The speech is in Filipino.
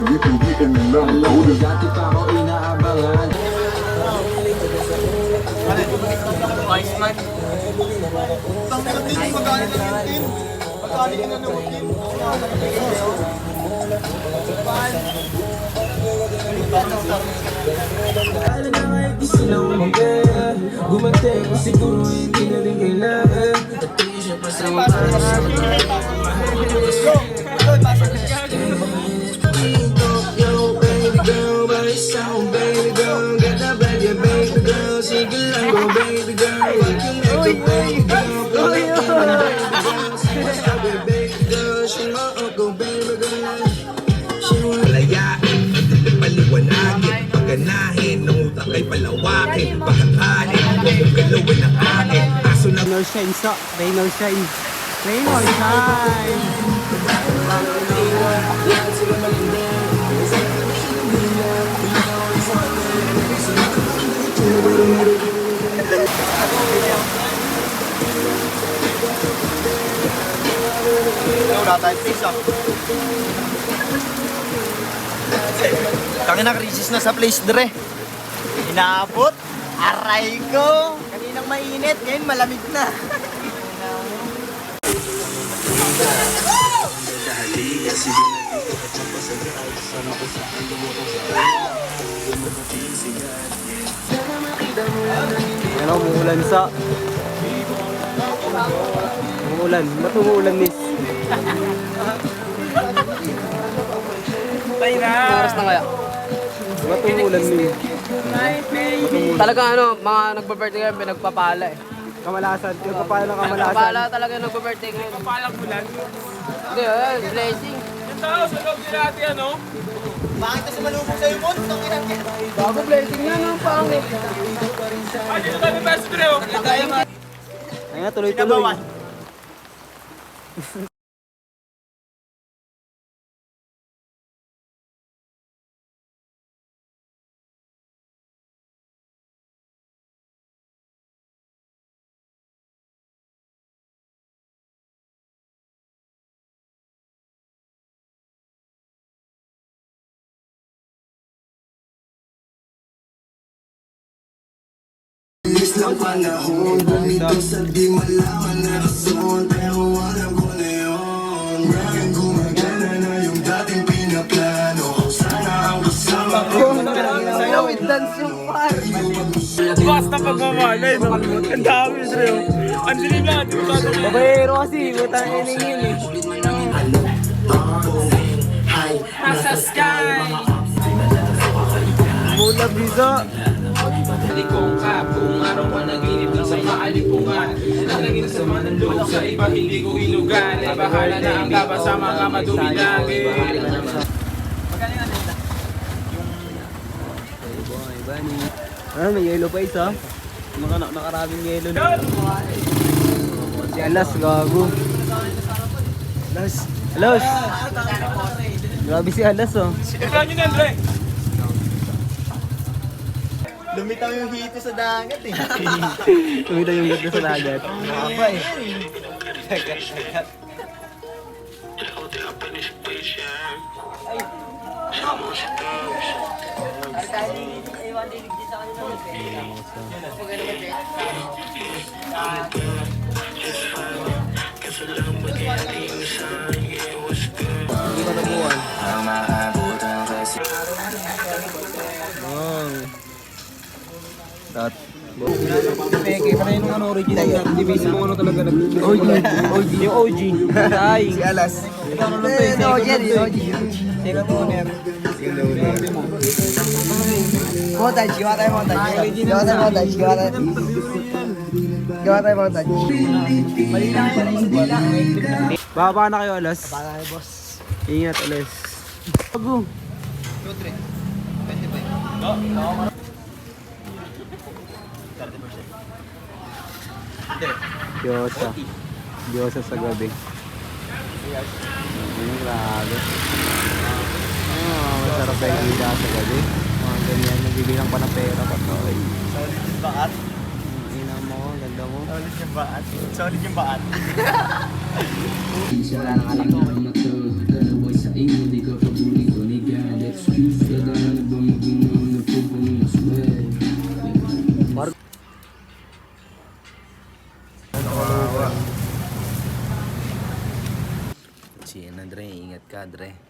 Dati pa ako inaabangan. Wise man. Gumante ko siguro hindi na rin kailangan. Pati siya pa sa mga yo, baby girl, balik sa akong baby girl. Get the bag, yeah, baby girl. Sige lang, go, baby girl. What you make the baby girl? Baby girl, she want go, baby girl. Palayain, paliwanagin, pagganahin, ng utak ay palawakin, pagkakain, huwag mong galawin ang akin. Aso na Rain or shine so, rain or shine. Rain or shine. Wala tayo face up. Kami na-crisis na sa place dire. Inaabot. Aray ko. Kaninang mainit, ngayon malamig na. Ano, umuulan sa. Umuulan. Ba't umuulan, miss? Oras na kaya? Ba't umuulan, miss? Talaga ano, mga nagpa-birthday ngayon, pinagpapala eh. Kamalasan. Yung papaya ng kamalasan. Nagpapala talaga nagpa-birthday ngayon. Palang bulan. Hindi, blessing. Yung tao sa loob din natin, ano? Bakit na sumalubog sa'yo mo? Bago blessing na, no? Pangit. Ay, dito tayo may best friend, oh. Ayun nga, tuloy-tuloy. Bilis ng panahon, bumito sa di malaman na rason. Pero alam ko na yun, Ryan, gumagana na yung dating pinaplano. Sana ang kasama ko. Sa'yo, with dance yung par. Basta pagmamalay, no? Ang dami, Sreo. Ang dilim na, di ba tayo? Babayero kasi. Butang iningin eh. Nasa sky! Mula biso. Likong ka, kung araw ka naginip lang sa kaalipungan. Nalagin sa manang loob sa iba, hindi ko ilugan. Ay bahala na ang laban sa mga madumi lagi. Ano, may yellow pa isa. Nakaraming yellow na. Si Alas, gago. Alas. Alas. Grabe si Alas, oh. Tignan nyo na, Andre! Lumitaw yung hito sa dagat eh. Tumita yung ganda sa lagat. Apa eh. Sagat. Hindi ka tabuan. Dat. Peke pa rin yung ano original na. Hindi basic kung ano talaga nag OG. Yung OG. Ay. Si Alas. Ito ano lang to eh. OG. Second owner. Montage, gawa tayo montage. Gawa tayo montage, gawa tayo. Gawa tayo montage. Baba na kayo, Alas. Baka kayo, boss. Ingat, Alas. Bago. 2-3. 25. Diyosa. Diyosa sa gabi. Grabe. Masarap tayo hila sa gabi. Mga ganyan, nagbibilang pa ng pera pa to. Solid yung baat. Ina mo, ganda mo. Solid yung baat. Solid yung baat. Wala nang alam ko. Dalawa sa inyo, di ko paborito ni God. si Dre. Ingat ka, Dre.